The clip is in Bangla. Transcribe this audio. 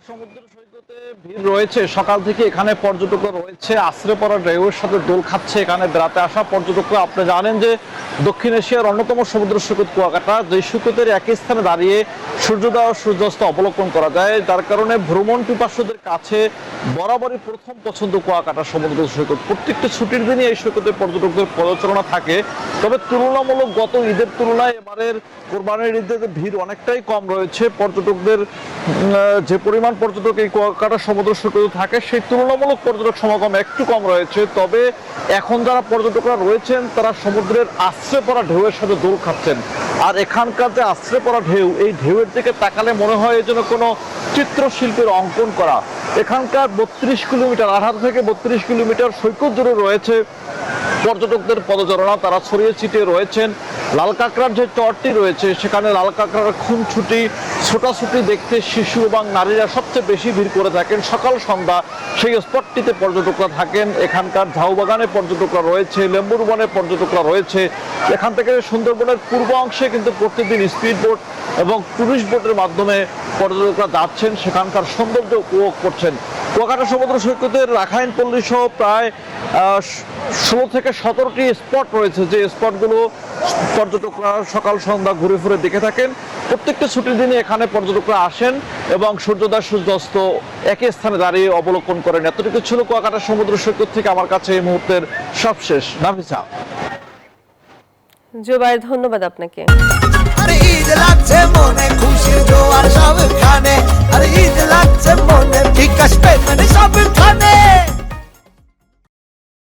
সমুদ্র সৈকতে ভিড় রয়েছে সকাল থেকে। এখানে পর্যটকরা রয়েছে, আশ্রে পড়া ঢেউয়ের সাথে দোল খাচ্ছে এখানে বেড়াতে আসা পর্যটকরা। আপনি জানেন যে দক্ষিণ এশিয়ার অন্যতম সমুদ্র সৈকত কুয়াকাটা, যে সৈকতের একই স্থানে দাঁড়িয়ে সূর্যোদয় ও সূর্যাস্ত অবলোকন করা যায়, যার কারণে ভ্রমণ পিপাসুদের কাছে বরাবরই প্রথম পছন্দ কুয়াকাটা সমুদ্র সৈকত। প্রত্যেকটা ছুটির দিনই এই সৈকতে পর্যটকদের পদচারণা থাকে। তবে তুলনামূলক গত ঈদের তুলনায় এবারের কোরবানির ঈদের ভিড় অনেকটাই কম রয়েছে। পর্যটকদের যে পরিমাণ পর্যটক এই কুয়াকাটা সমুদ্র সৈকতে থাকে সেই তুলনামূলক পর্যটক সমাগম একটু কম রয়েছে। তবে এখন যারা পর্যটকরা রয়েছেন তারা সমুদ্রের আশ্রে পড়া ঢেউয়ের সাথে দোল খাচ্ছেন। আর এখানকার যে আশ্রে পড়া ঢেউ, এই ঢেউয়ের দিকে তাকালে মনে হয় যেন কোনো চিত্রশিল্পের অঙ্কন করা। এখানকার 32 কিলোমিটার, 18 থেকে 32 কিলোমিটার সৈকত জুড়ে রয়েছে পর্যটকদের পদচারণা। তারা ছড়িয়ে ছিটিয়ে রয়েছেন। লাল কাঁকড়ার যে চরটি রয়েছে সেখানে লাল কাঁকড়ার খুনছুটি ছোটাছুটি দেখতে শিশু এবং নারীরা সবচেয়ে বেশি ভিড় করে থাকেন। সকাল সন্ধ্যা সেই স্পটটিতে পর্যটকরা থাকেন। এখানকার ঝাউবাগানে পর্যটকরা রয়েছে, লেম্বুর বনে পর্যটকরা রয়েছে। এখান থেকে সুন্দরবনের পূর্ব অংশে কিন্তু প্রতিদিন স্পিড বোট এবং টুরিস্ট বোটের মাধ্যমে পর্যটকরা যাচ্ছেন, সেখানকার সৌন্দর্য উপভোগ করছেন। কুয়াকাটা সমুদ্র সৈকতের রাখাইন পল্লী সহ প্রায় 16 থেকে 17টি স্পট রয়েছে, যে স্পটগুলো পর্যটকরা সকাল সন্ধ্যা ঘুরে ফিরে দেখে থাকেন। প্রত্যেকটা ছুটির দিনে এখানে পর্যটকরা আসেন এবং সূর্যোদয় সূর্যাস্ত একই স্থানে দাঁড়িয়ে অবলোকন করেন। এতটুকু ছিল কুয়াকাটা সমুদ্র সৈকত থেকে আমার কাছে এই মুহূর্তের সবশেষ। নাফিসা। জুবাইর, ধন্যবাদ আপনাকে। আরে ঈদ লাগছে মনে, খুশির জোয়ার সবখানে। আরে ঈদ লাগছে মনে, বিকাশ পেমেন্ট সবখানে।